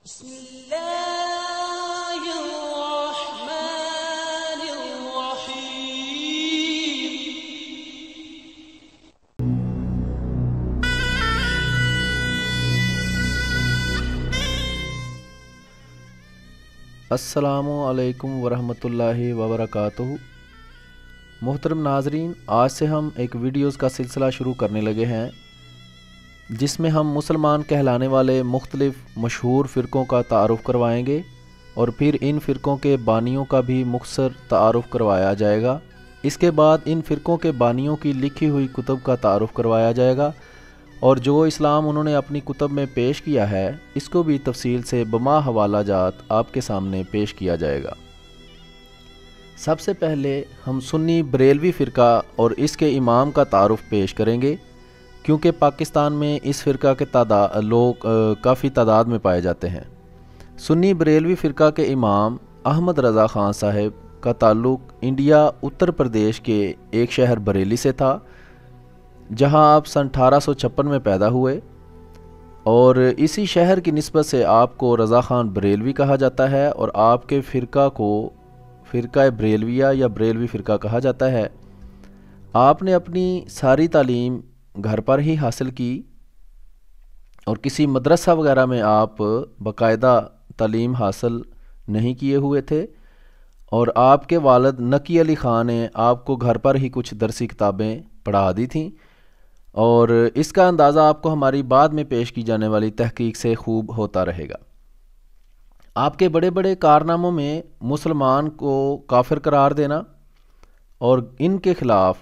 بسم الله الرحمن الرحيم. السلام علیکم ورحمۃ اللہ وبرکاتہ۔ محترم ناظرین، آج سے ہم ایک ویڈیوز کا سلسلہ شروع کرنے لگے ہیں جس میں ہم مسلمان کہلانے والے مختلف مشہور فرقوں کا تعارف کروائیں گے اور پھر ان فرقوں کے بانیوں کا بھی مختصر تعارف کروایا جائے گا۔ اس کے بعد ان فرقوں کے بانیوں کی لکھی ہوئی کتب کا تعارف کروایا جائے گا اور جو اسلام انہوں نے اپنی کتب میں پیش کیا ہے اس کو بھی تفصیل سے بما حوالہ جات آپ کے سامنے پیش کیا جائے گا۔ سب سے پہلے ہم سنی بریلوی فرقہ اور اس کے امام کا تعارف پیش کریں گے، کیونکہ پاکستان میں اس فرقہ کے لوگ کافی تعداد میں پائے جاتے ہیں۔ سنی بریلوی فرقہ کے امام احمد رضا خان صاحب کا تعلق انڈیا اتر پردیش کے ایک شہر بریلی سے تھا، جہاں آپ سن 1856 میں پیدا ہوئے، اور اسی شہر کی نسبت سے آپ کو رضا خان بریلوی کہا جاتا ہے اور آپ کے فرقہ کو فرقہ بریلویہ یا بریلوی فرقہ کہا جاتا ہے۔ آپ نے اپنی ساری تعلیم گھر پر ہی حاصل کی اور کسی مدرسہ وغیرہ میں آپ باقاعدہ تعلیم حاصل نہیں کیے ہوئے تھے، اور آپ کے والد نقی علی خان نے آپ کو گھر پر ہی کچھ درسی کتابیں پڑھا دی تھیں، اور اس کا اندازہ آپ کو ہماری بعد میں پیش کی جانے والی تحقیق سے خوب ہوتا رہے گا۔ آپ کے بڑے بڑے کارناموں میں مسلمان کو کافر قرار دینا اور ان کے خلاف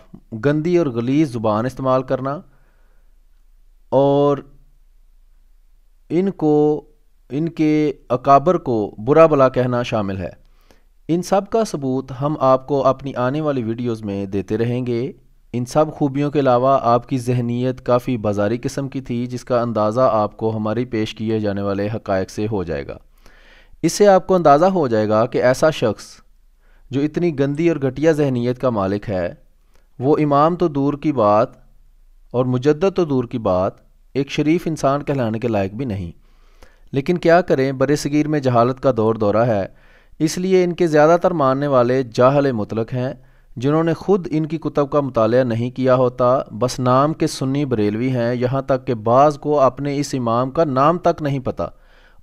گندی اور غلیظ زبان استعمال کرنا اور ان کے اکابر کو برا بلا کہنا شامل ہے۔ ان سب کا ثبوت ہم آپ کو اپنی آنے والی ویڈیوز میں دیتے رہیں گے۔ ان سب خوبیوں کے علاوہ آپ کی ذہنیت کافی بازاری قسم کی تھی، جس کا اندازہ آپ کو ہماری پیش کیے جانے والے حقائق سے ہو جائے گا۔ اس سے آپ کو اندازہ ہو جائے گا کہ ایسا شخص جو اتنی گندی اور گھٹیا ذہنیت کا مالک ہے، وہ امام تو دور کی بات اور مجدد تو دور کی بات ایک شریف انسان کہلانے کے لائق بھی نہیں۔ لیکن کیا کریں، برصغیر میں جہالت کا دورہ ہے، اس لیے ان کے زیادہ تر ماننے والے جاہل مطلق ہیں، جنہوں نے خود ان کی کتب کا مطالعہ نہیں کیا ہوتا، بس نام کے سنی بریلوی ہیں، یہاں تک کہ بعض کو اپنے اس امام کا نام تک نہیں پتہ،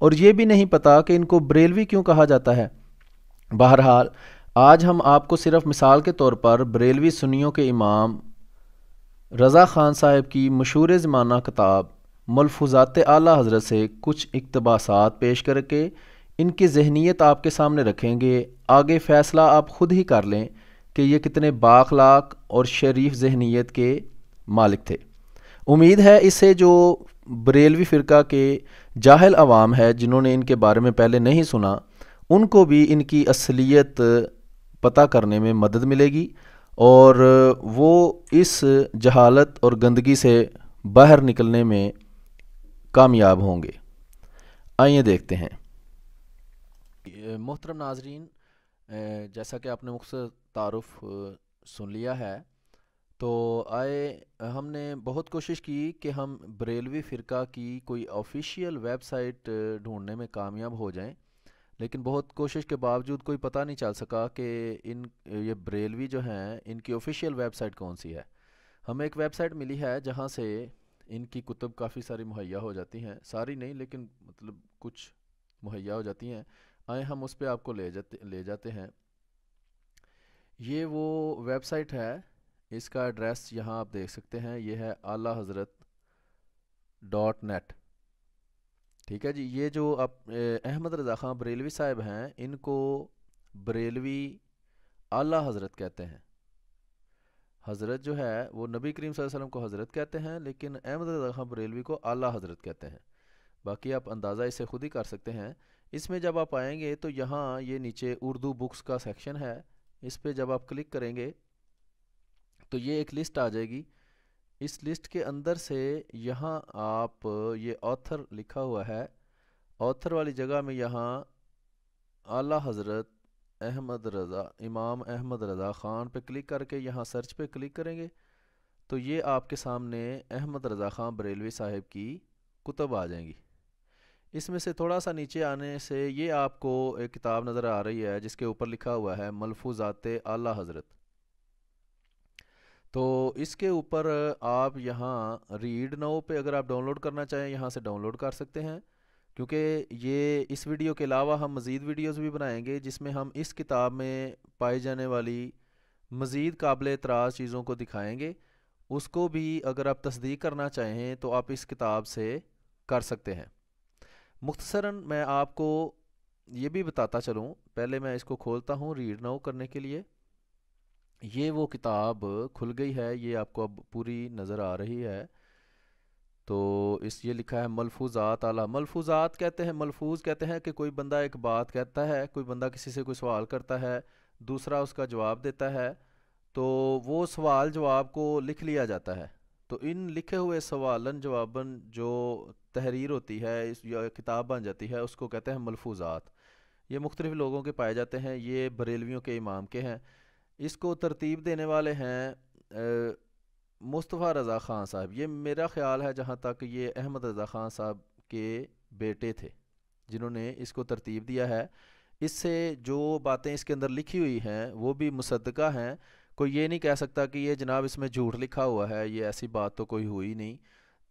اور یہ بھی نہیں پتہ کہ ان کو بریلوی کیوں کہا جاتا ہے۔ بہرحال آج ہم آپ کو صرف مثال کے طور پر بریلوی سنیوں کے امام رضا خان صاحب کی مشہور زمانہ کتاب ملفوظات اعلیٰ حضرت سے کچھ اقتباسات پیش کر کے ان کی ذہنیت آپ کے سامنے رکھیں گے۔ آگے فیصلہ آپ خود ہی کر لیں کہ یہ کتنے بااخلاق اور شریف ذہنیت کے مالک تھے۔ امید ہے اس سے جو بریلوی فرقہ کے جاہل عوام ہے، جنہوں نے ان کے بارے میں پہلے نہیں سنا، ان کو بھی ان کی اصلیت پتہ کرنے میں مدد ملے گی اور وہ اس جہالت اور گندگی سے باہر نکلنے میں کامیاب ہوں گے۔ آئیے دیکھتے ہیں۔ محترم ناظرین، جیسا کہ آپ نے مختصر تعارف سن لیا ہے، تو ہم نے بہت کوشش کی کہ ہم بریلوی فرقہ کی کوئی آفیشیل ویب سائٹ ڈھونڈنے میں کامیاب ہو جائیں، لیکن بہت کوشش کے باوجود کوئی پتہ نہیں چل سکا کہ یہ بریلوی جو ہیں ان کی آفیشیل ویب سائٹ کون سی ہے۔ ہمیں ایک ویب سائٹ ملی ہے جہاں سے ان کی کتب کافی ساری مہیا ہو جاتی ہیں، ساری نہیں لیکن مطلب کچھ مہیا ہو جاتی ہیں۔ آئیں ہم اس پہ آپ کو لے جاتے ہیں۔ یہ وہ ویب سائٹ ہے، اس کا ایڈریس یہاں آپ دیکھ سکتے ہیں، یہ ہے اعلیٰ حضرت .net۔ ٹھیک ہے جی، یہ جو احمد رضا خان بریلوی صاحب ہیں، ان کو بریلوی اعلیٰ حضرت کہتے ہیں۔ حضرت جو ہے وہ نبی کریم صلی اللہ علیہ وسلم کو حضرت کہتے ہیں، لیکن احمد رضا خان بریلوی کو اعلیٰ حضرت کہتے ہیں۔ باقی آپ اندازہ اسے خود ہی کر سکتے ہیں۔ اس میں جب آپ آئیں گے تو یہاں یہ نیچے اردو بکس کا سیکشن ہے، اس پہ جب آپ کلک کریں گے تو یہ ایک لسٹ آ جائے گی۔ اس لسٹ کے اندر سے یہاں آپ یہ آتھر لکھا ہوا ہے، آتھر والی جگہ میں یہاں اعلیٰ حضرت امام احمد رضا خان پہ کلک کر کے یہاں سرچ پہ کلک کریں گے تو یہ آپ کے سامنے احمد رضا خان بریلوی صاحب کی کتب آ جائیں گی۔ اس میں سے تھوڑا سا نیچے آنے سے یہ آپ کو ایک کتاب نظر آ رہی ہے جس کے اوپر لکھا ہوا ہے ملفوظات اعلیٰ حضرت. تو اس کے اوپر آپ یہاں ریڈ ناؤ پہ اگر آپ ڈاؤن لوڈ کرنا چاہیں یہاں سے ڈاؤن لوڈ کر سکتے ہیں، کیونکہ یہ اس ویڈیو کے علاوہ ہم مزید ویڈیوز بھی بنائیں گے جس میں ہم اس کتاب میں پائی جانے والی مزید قابل اعتراض چیزوں کو دکھائیں گے. اس کو بھی اگر آپ تصدیق کرنا چاہیں تو آپ اس کتاب سے کر سکتے ہیں. مختصراً میں آپ کو یہ بھی بتاتا چلوں، پہلے میں اس کو کھولتا ہوں ریڈ ناؤ کرنے کے لیے. یہ وہ کتاب کھل گئی ہے، یہ آپ کو اب پوری نظر آ رہی ہے. تو یہ لکھا ہے ملفوظات اعلیٰ. ملفوظات کہتے ہیں، ملفوظ کہتے ہیں کہ کوئی بندہ ایک بات کہتا ہے، کوئی بندہ کسی سے کوئی سوال کرتا ہے، دوسرا اس کا جواب دیتا ہے، تو وہ سوال جواب کو لکھ لیا جاتا ہے. تو ان لکھے ہوئے سوالن جواباً جو تحریر ہوتی ہے یا کتاب بن جاتی ہے اس کو کہتے ہیں ملفوظات. یہ مختلف لوگوں کے پائے جاتے ہیں، یہ بریلویوں کے امام کے ہیں. اس کو ترتیب دینے والے ہیں مصطفیٰ رضا خان صاحب. یہ میرا خیال ہے جہاں تک یہ احمد رضا خان صاحب کے بیٹے تھے جنہوں نے اس کو ترتیب دیا ہے. اس سے جو باتیں اس کے اندر لکھی ہوئی ہیں وہ بھی مصدقہ ہیں. کوئی یہ نہیں کہہ سکتا کہ یہ جناب اس میں جھوٹ لکھا ہوا ہے، یہ ایسی بات تو کوئی ہوئی نہیں.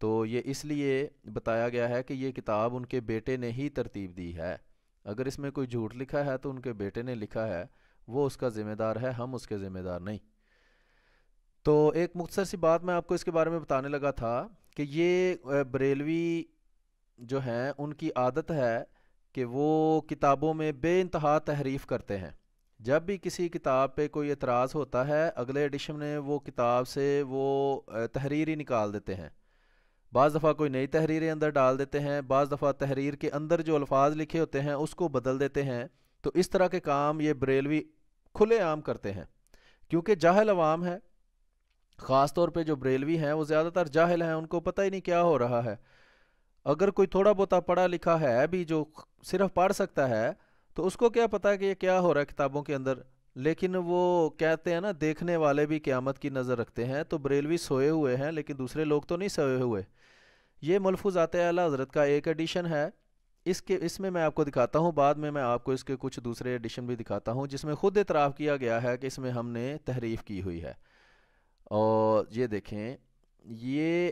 تو یہ اس لیے بتایا گیا ہے کہ یہ کتاب ان کے بیٹے نے ہی ترتیب دی ہے. اگر اس میں کوئی جھوٹ لکھا ہے تو ان کے بیٹے نے لکھا ہے، وہ اس کا ذمہ دار ہے، ہم اس کے ذمہ دار نہیں. تو ایک مختصر سی بات میں آپ کو اس کے بارے میں بتانے لگا تھا کہ یہ بریلوی جو ہیں ان کی عادت ہے کہ وہ کتابوں میں بے انتہا تحریف کرتے ہیں. جب بھی کسی کتاب پہ کوئی اعتراض ہوتا ہے اگلے ایڈیشن میں وہ کتاب سے وہ تحریر ہی نکال دیتے ہیں. بعض دفعہ کوئی نئی تحریریں اندر ڈال دیتے ہیں، بعض دفعہ تحریر کے اندر جو الفاظ لکھے ہوتے ہیں اس کو بدل دیتے ہیں. تو اس طرح کے کام یہ بریلوی کھلے عام کرتے ہیں کیونکہ جاہل عوام ہے. خاص طور پہ جو بریلوی ہیں وہ زیادہ تر جاہل ہیں، ان کو پتہ ہی نہیں کیا ہو رہا ہے. اگر کوئی تھوڑا بہت پڑھا لکھا ہے بھی جو صرف پڑھ سکتا ہے تو اس کو کیا پتہ کہ یہ کیا ہو رہا ہے کتابوں کے اندر. لیکن وہ کہتے ہیں نا دیکھنے والے بھی قیامت کی نظر رکھتے ہیں. تو بریلوی سوئے ہوئے ہیں لیکن دوسرے لوگ تو نہیں سوئے ہوئے. یہ ملفوظات اعلیٰ حضرت کا ایک ایڈیشن ہے. اس میں آپ کو دکھاتا ہوں، بعد میں آپ کو اس کے کچھ دوسرے ایڈیشن بھی دکھاتا ہوں جس میں خود اعتراف کیا گیا ہے کہ اس میں ہم نے تحریف کی ہوئی ہے. اور یہ دیکھیں، یہ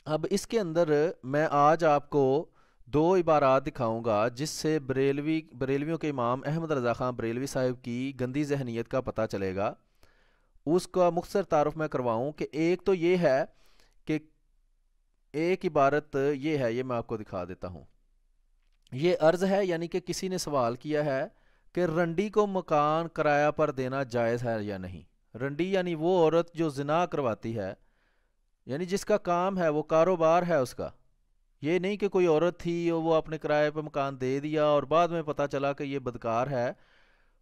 اب اس کے اندر میں آج آپ کو دو عبارات دکھاؤں گا جس سے بریلویوں کے امام احمد رضا خان بریلوی صاحب کی گندی ذہنیت کا پتہ چلے گا. اس کا مختصر تعارف میں کرواؤں کہ ایک تو یہ ہے کہ ایک عبارت یہ ہے، یہ میں آپ کو دکھا دیتا ہوں. یہ عرض ہے یعنی کہ کسی نے سوال کیا ہے کہ رنڈی کو مکان کرایہ پر دینا جائز ہے یا نہیں. رنڈی یعنی وہ عورت جو زنا کرواتی ہے، یعنی جس کا کام ہے، وہ کاروبار ہے اس کا. یہ نہیں کہ کوئی عورت تھی اور وہ اپنے کرائے پہ مکان دے دیا اور بعد میں پتہ چلا کہ یہ بدکار ہے.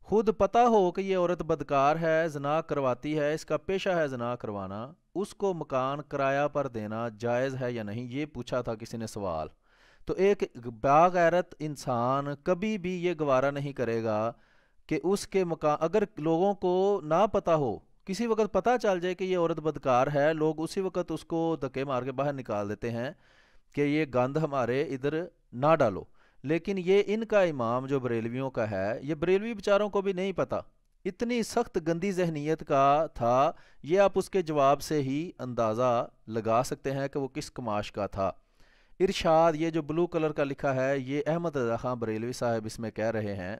خود پتہ ہو کہ یہ عورت بدکار ہے، زنا کرواتی ہے، اس کا پیشہ ہے زنا کروانا، اس کو مکان کرایہ پر دینا جائز ہے یا نہیں، یہ پوچھا تھا کسی نے سوال. تو ایک باغیرت انسان کبھی بھی یہ گوارا نہیں کرے گا کہ اس کے مکان، اگر لوگوں کو نہ پتہ ہو، کسی وقت پتہ چل جائے کہ یہ عورت بدکار ہے، لوگ اسی وقت اس کو دھکے مار کے باہر نکال دیتے ہیں کہ یہ گند ہمارے ادھر نہ ڈالو. لیکن یہ ان کا امام جو بریلویوں کا ہے، یہ بریلوی بیچاروں کو بھی نہیں پتہ، اتنی سخت گندی ذہنیت کا تھا. یہ آپ اس کے جواب سے ہی اندازہ لگا سکتے ہیں کہ وہ کس کماش کا تھا. ارشاد، یہ جو بلو کلر کا لکھا ہے، یہ احمد رضا خان بریلوی صاحب اس میں کہہ رہے ہیں.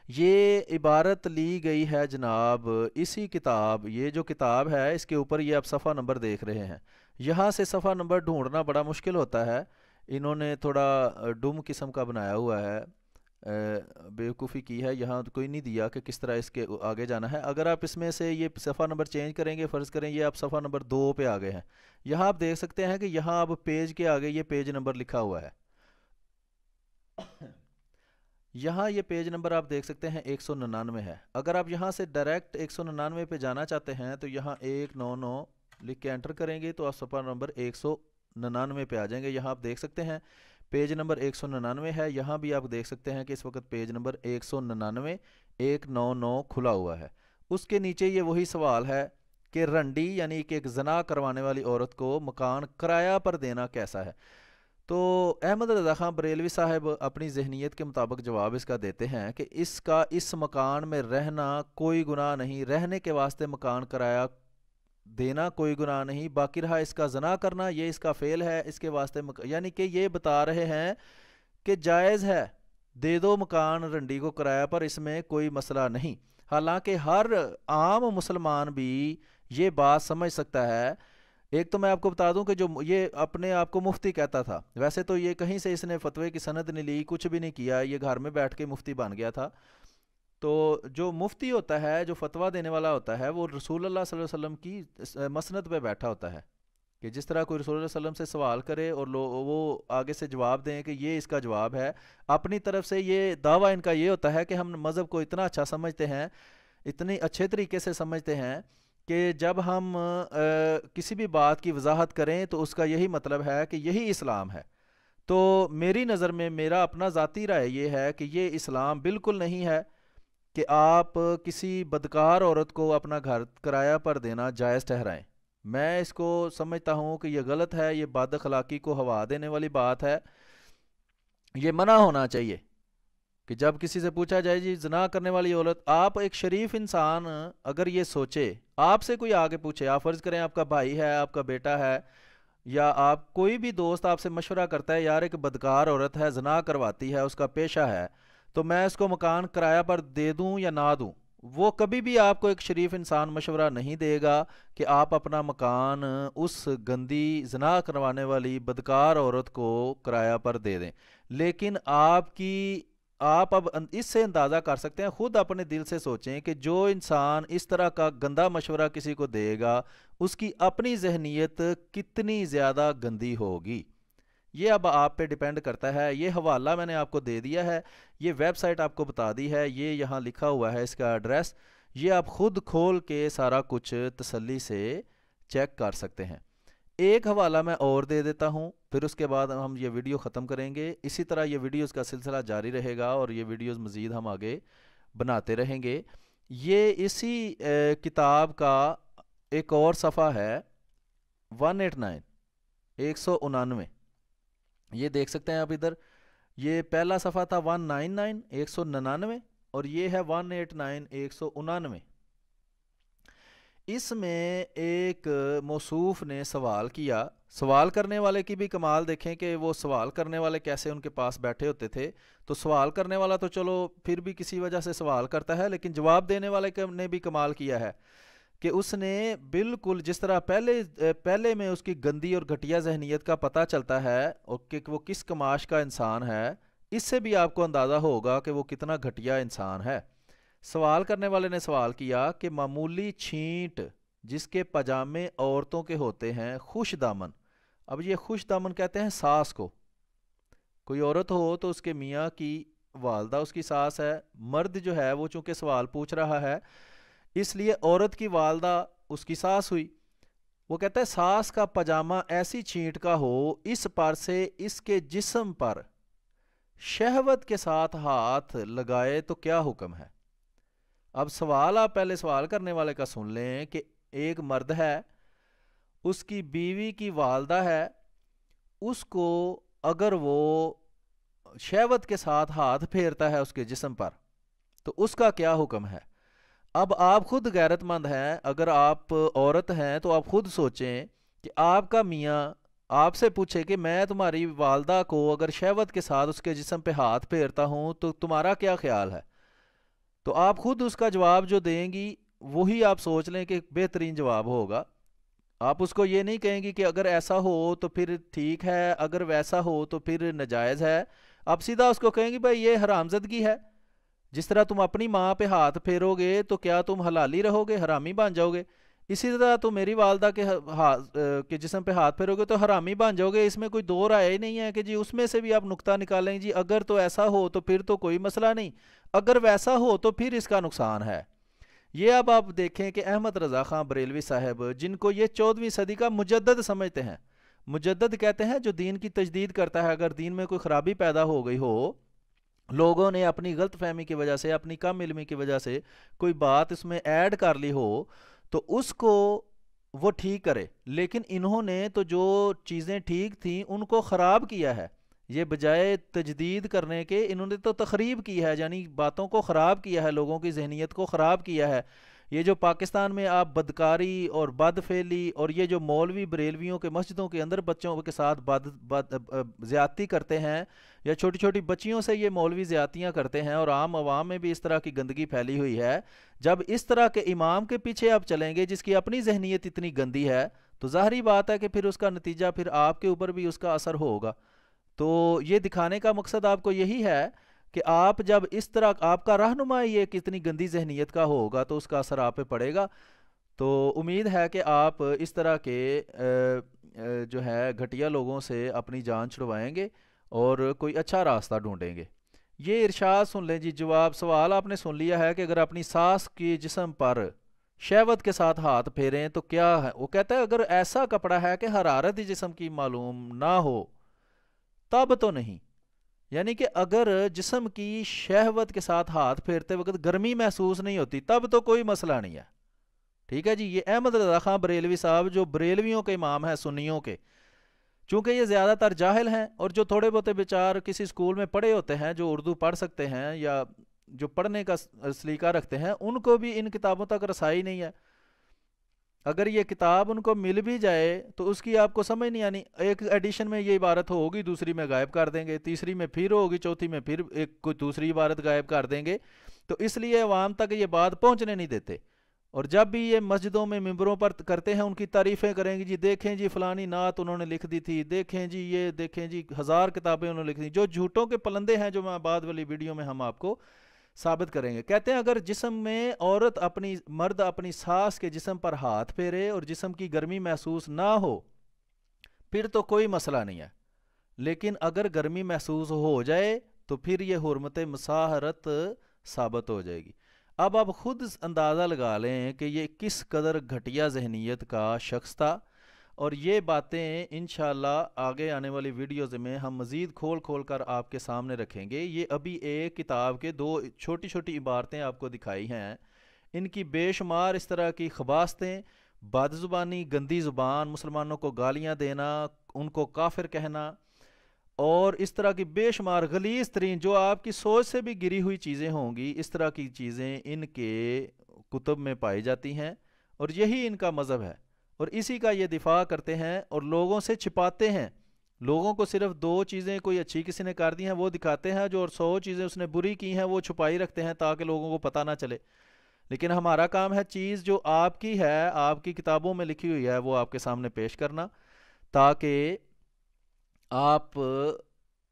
یہ عبارت لی گئی ہے جناب اسی کتاب، یہ جو کتاب ہے اس کے اوپر یہ آپ صفحہ نمبر دیکھ رہے ہیں. یہاں سے صفحہ نمبر ڈھونڈنا بڑا مشکل ہوتا ہے، انہوں نے تھوڑا ڈم قسم کا بنایا ہوا ہے، بیوقوفی کی ہے. یہاں کوئی نہیں دیا کہ کس طرح اس کے آگے جانا ہے. اگر آپ اس میں سے یہ صفحہ نمبر چینج کریں گے، فرض کریں یہ آپ صفحہ نمبر 2 پہ آگے ہیں، یہاں آپ دیکھ سکتے ہیں کہ یہاں اب پیج کے آگے یہ پیج نمبر لکھا ہوا ہے. یہاں یہ پیج نمبر آپ دیکھ سکتے ہیں 199 ہے. اگر آپ یہاں سے ڈائریکٹ 199 پہ جانا چاہتے ہیں تو یہاں 199 لکھ کے انٹر کریں گے تو آپ صفحہ نمبر 199 پہ آ جائیں گے. یہاں آپ دیکھ سکتے ہیں پیج نمبر 199 ہے. یہاں بھی آپ دیکھ سکتے ہیں کہ اس وقت پیج نمبر 199 کھلا ہوا ہے. اس کے نیچے یہ وہی سوال ہے کہ رنڈی یعنی کہ ایک زنا کروانے والی عورت کو مکان کرایہ پر دینا کیسا ہے. تو احمد رضا خان بریلوی صاحب اپنی ذہنیت کے مطابق جواب اس کا دیتے ہیں کہ اس کا اس مکان میں رہنا کوئی گناہ نہیں، رہنے کے واسطے مکان کرایہ دینا کوئی گناہ نہیں، باقی رہا اس کا زنا کرنا یہ اس کا فعل ہے، اس کے واسطے یعنی کہ یہ بتا رہے ہیں کہ جائز ہے، دے دو مکان رنڈی کو کرایہ پر، اس میں کوئی مسئلہ نہیں۔ حالانکہ ہر عام مسلمان بھی یہ بات سمجھ سکتا ہے۔ ایک تو میں آپ کو بتا دوں کہ جو یہ اپنے آپ کو مفتی کہتا تھا، ویسے تو یہ کہیں سے اس نے فتوے کی سند نہیں لی، کچھ بھی نہیں کیا، یہ گھر میں بیٹھ کے مفتی بن گیا تھا۔ تو جو مفتی ہوتا ہے، جو فتویٰ دینے والا ہوتا ہے، وہ رسول اللہ صلی اللہ علیہ وسلم کی مسند پہ بیٹھا ہوتا ہے، کہ جس طرح کوئی رسول اللہ صلی اللہ علیہ وسلم سے سوال کرے اور وہ آگے سے جواب دیں کہ یہ اس کا جواب ہے، اپنی طرف سے یہ دعویٰ ان کا یہ ہوتا ہے کہ ہم مذہب کو اتنا اچھا سمجھتے ہیں، اتنی اچھے طریقے سے سمجھتے ہیں کہ جب ہم کسی بھی بات کی وضاحت کریں تو اس کا یہی مطلب ہے کہ یہی اسلام ہے۔ تو میری نظر میں میرا اپنا ذاتی رائے یہ ہے کہ یہ اسلام بالکل نہیں ہے کہ آپ کسی بدکار عورت کو اپنا گھر کرایہ پر دینا جائز ٹھہرائیں۔ میں اس کو سمجھتا ہوں کہ یہ غلط ہے، یہ بد اخلاقی کو ہوا دینے والی بات ہے، یہ منع ہونا چاہیے کہ جب کسی سے پوچھا جائے جی زنا کرنے والی عورت، آپ ایک شریف انسان اگر یہ سوچے، آپ سے کوئی آگے پوچھے، آپ فرض کریں آپ کا بھائی ہے، آپ کا بیٹا ہے، یا آپ کوئی بھی دوست آپ سے مشورہ کرتا ہے یار ایک بدکار عورت ہے، زنا کرواتی ہے، اس کا پیشہ ہے، تو میں اس کو مکان کرایہ پر دے دوں یا نہ دوں، وہ کبھی بھی آپ کو ایک شریف انسان مشورہ نہیں دے گا کہ آپ اپنا مکان اس گندی زنا کروانے والی بدکار عورت کو کرایہ پر دے دیں۔ لیکن آپ اب اس سے اندازہ کر سکتے ہیں، خود اپنے دل سے سوچیں کہ جو انسان اس طرح کا گندا مشورہ کسی کو دے گا اس کی اپنی ذہنیت کتنی زیادہ گندی ہوگی۔ یہ اب آپ پہ ڈیپینڈ کرتا ہے۔ یہ حوالہ میں نے آپ کو دے دیا ہے، یہ ویب سائٹ آپ کو بتا دی ہے، یہ یہاں لکھا ہوا ہے اس کا ایڈریس، یہ آپ خود کھول کے سارا کچھ تسلی سے چیک کر سکتے ہیں۔ ایک حوالہ میں اور دے دیتا ہوں، پھر اس کے بعد ہم یہ ویڈیو ختم کریں گے۔ اسی طرح یہ ویڈیوز کا سلسلہ جاری رہے گا اور یہ ویڈیوز مزید ہم آگے بناتے رہیں گے۔ یہ اسی کتاب کا ایک اور صفحہ ہے 189 199، یہ دیکھ سکتے ہیں آپ ادھر، یہ پہلا صفحہ تھا 199 199 اور یہ ہے 189 199۔ اس میں ایک موصوف نے سوال کیا، سوال کرنے والے کی بھی کمال دیکھیں کہ وہ سوال کرنے والے کیسے ان کے پاس بیٹھے ہوتے تھے۔ تو سوال کرنے والا تو چلو پھر بھی کسی وجہ سے سوال کرتا ہے، لیکن جواب دینے والے نے بھی کمال کیا ہے کہ اس نے بالکل جس طرح پہلے میں اس کی گندی اور گھٹیا ذہنیت کا پتہ چلتا ہے اور کہ وہ کس کماش کا انسان ہے، اس سے بھی آپ کو اندازہ ہوگا کہ وہ کتنا گھٹیا انسان ہے۔ سوال کرنے والے نے سوال کیا کہ معمولی چھینٹ جس کے پاجامے عورتوں کے ہوتے ہیں خوش دامن، اب یہ خوش دامن کہتے ہیں ساس کو، کوئی عورت ہو تو اس کے میاں کی والدہ اس کی ساس ہے، مرد جو ہے وہ چونکہ سوال پوچھ رہا ہے اس لیے عورت کی والدہ اس کی ساس ہوئی۔ وہ کہتا ہے ساس کا پاجامہ ایسی چھینٹ کا ہو اس پر سے اس کے جسم پر شہوت کے ساتھ ہاتھ لگائے تو کیا حکم ہے؟ اب سوال آپ پہلے سوال کرنے والے کا سن لیں کہ ایک مرد ہے، اس کی بیوی کی والدہ ہے، اس کو اگر وہ شہوت کے ساتھ ہاتھ پھیرتا ہے اس کے جسم پر تو اس کا کیا حکم ہے؟ اب آپ خود غیرت مند ہیں، اگر آپ عورت ہیں تو آپ خود سوچیں کہ آپ کا میاں آپ سے پوچھے کہ میں تمہاری والدہ کو اگر شہوت کے ساتھ اس کے جسم پہ ہاتھ پھیرتا ہوں تو تمہارا کیا خیال ہے؟ تو آپ خود اس کا جواب جو دیں گی وہی آپ سوچ لیں کہ بہترین جواب ہوگا۔ آپ اس کو یہ نہیں کہیں گی کہ اگر ایسا ہو تو پھر ٹھیک ہے، اگر ویسا ہو تو پھر ناجائز ہے، آپ سیدھا اس کو کہیں گی بھائی یہ حرامزدگی ہے۔ جس طرح تم اپنی ماں پہ ہاتھ پھیرو گے تو کیا تم حلالی رہو گے، حرامی بن جاؤ گے؟ اسی طرح تم میری والدہ کے جسم پہ ہاتھ پھیرو گے تو حرامی بن جاؤ گے۔ اس میں کوئی دو رائے ہی نہیں ہے کہ جی اس میں سے بھی آپ نقطہ نکالیں جی اگر تو ایسا ہو تو پھر تو کوئی مسئلہ نہیں، اگر ویسا ہو تو پھر اس کا نقصان ہے۔ یہ اب آپ دیکھیں کہ احمد رضا خان بریلوی صاحب جن کو یہ 14ویں صدی کا مجدد سمجھتے ہیں، مجدد کہتے ہیں جو دین کی تجدید کرتا ہے، اگر دین میں کوئی خرابی پیدا ہو گئی ہو، لوگوں نے اپنی غلط فہمی کی وجہ سے، اپنی کم علمی کی وجہ سے کوئی بات اس میں ایڈ کر لی ہو، تو اس کو وہ ٹھیک کرے، لیکن انہوں نے تو جو چیزیں ٹھیک تھیں ان کو خراب کیا ہے۔ یہ بجائے تجدید کرنے کے انہوں نے تو تخریب کی ہے، یعنی باتوں کو خراب کیا ہے، لوگوں کی ذہنیت کو خراب کیا ہے۔ یہ جو پاکستان میں آپ بدکاری اور بد فعلی اور یہ جو مولوی بریلویوں کے مسجدوں کے اندر بچوں کے ساتھ زیادتی کرتے ہیں، یا چھوٹی چھوٹی بچیوں سے یہ مولوی زیادتیاں کرتے ہیں، اور عام عوام میں بھی اس طرح کی گندگی پھیلی ہوئی ہے، جب اس طرح کے امام کے پیچھے آپ چلیں گے جس کی اپنی ذہنیت اتنی گندی ہے، تو ظاہری بات ہے کہ پھر اس کا نتیجہ پھر آپ کے اوپر بھی اس کا اثر ہوگا۔ تو یہ دکھانے کا مقصد آپ کو یہی ہے کہ آپ جب اس طرح آپ کا رہنما یہ کتنی گندی ذہنیت کا ہوگا تو اس کا اثر آپ پہ پڑے گا۔ تو امید ہے کہ آپ اس طرح کے جو ہے گھٹیا لوگوں سے اپنی جان چھڑوائیں گے اور کوئی اچھا راستہ ڈھونڈیں گے۔ یہ ارشاد سن لیں جی، جواب سوال آپ نے سن لیا ہے کہ اگر اپنی ساس کی جسم پر شہوت کے ساتھ ہاتھ پھیریں تو کیا ہے؟ وہ کہتا ہے اگر ایسا کپڑا ہے کہ حرارت جسم کی معلوم نہ ہو تب تو نہیں، یعنی کہ اگر جسم کی شہوت کے ساتھ ہاتھ پھیرتے وقت گرمی محسوس نہیں ہوتی تب تو کوئی مسئلہ نہیں ہے، ٹھیک ہے جی۔ یہ احمد رضا خان بریلوی صاحب جو بریلویوں کے امام ہیں سنیوں کے، چونکہ یہ زیادہ تر جاہل ہیں، اور جو تھوڑے بہت بیچار کسی اسکول میں پڑھے ہوتے ہیں جو اردو پڑھ سکتے ہیں یا جو پڑھنے کا سلیقہ رکھتے ہیں، ان کو بھی ان کتابوں تک رسائی نہیں ہے۔ اگر یہ کتاب ان کو مل بھی جائے تو اس کی آپ کو سمجھ نہیں آنی، ایک ایڈیشن میں یہ عبارت ہوگی، دوسری میں غائب کر دیں گے، تیسری میں پھر ہوگی، چوتھی میں پھر ایک کوئی دوسری عبارت غائب کر دیں گے، تو اس لیے عوام تک یہ بات پہنچنے نہیں دیتے۔ اور جب بھی یہ مسجدوں میں ممبروں پر کرتے ہیں ان کی تعریفیں کریں گے، جی دیکھیں جی فلانی نعت انہوں نے لکھ دی تھی، دیکھیں جی یہ دیکھیں جی 1000 کتابیں انہوں نے لکھ دی، جو جھوٹوں کے پلندے ہیں، جو میں بعد والی ویڈیو میں ہم آپ کو ثابت کریں گے۔ کہتے ہیں اگر جسم میں مرد اپنی ساس کے جسم پر ہاتھ پھیرے اور جسم کی گرمی محسوس نہ ہو پھر تو کوئی مسئلہ نہیں ہے، لیکن اگر گرمی محسوس ہو جائے تو پھر یہ حرمت مساحرت ثابت ہو جائے گی۔ اب آپ خود اندازہ لگا لیں کہ یہ کس قدر گھٹیا ذہنیت کا شخص تھا، اور یہ باتیں انشاءاللہ آگے آنے والی ویڈیوز میں ہم مزید کھول کھول کر آپ کے سامنے رکھیں گے۔ یہ ابھی ایک کتاب کے 2 چھوٹی چھوٹی عبارتیں آپ کو دکھائی ہیں، ان کی بے شمار اس طرح کی خباستیں، بد زبانی، گندی زبان، مسلمانوں کو گالیاں دینا، ان کو کافر کہنا، اور اس طرح کی بے شمار غلیظ ترین جو آپ کی سوچ سے بھی گری ہوئی چیزیں ہوں گی، اس طرح کی چیزیں ان کے کتب میں پائی جاتی ہیں، اور یہی ان کا مذہب ہے، اور اسی کا یہ دفاع کرتے ہیں اور لوگوں سے چھپاتے ہیں۔ لوگوں کو صرف 2 چیزیں کوئی اچھی کسی نے کر دی ہیں وہ دکھاتے ہیں، جو اور 100 چیزیں اس نے بری کی ہیں وہ چھپائی رکھتے ہیں تاکہ لوگوں کو پتہ نہ چلے۔ لیکن ہمارا کام ہے چیز جو آپ کی ہے، آپ کی کتابوں میں لکھی ہوئی ہے، وہ آپ کے سامنے پیش کرنا، تاکہ آپ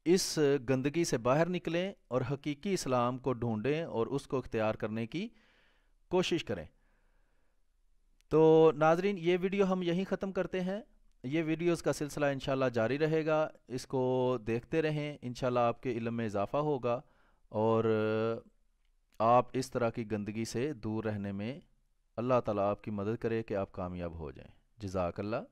اس گندگی سے باہر نکلیں اور حقیقی اسلام کو ڈھونڈیں اور اس کو اختیار کرنے کی کوشش کریں۔ تو ناظرین، یہ ویڈیو ہم یہیں ختم کرتے ہیں۔ یہ ویڈیوز کا سلسلہ انشاءاللہ جاری رہے گا، اس کو دیکھتے رہیں، انشاءاللہ آپ کے علم میں اضافہ ہوگا اور آپ اس طرح کی گندگی سے دور رہنے میں اللہ تعالیٰ آپ کی مدد کرے کہ آپ کامیاب ہو جائیں۔ جزاک اللہ۔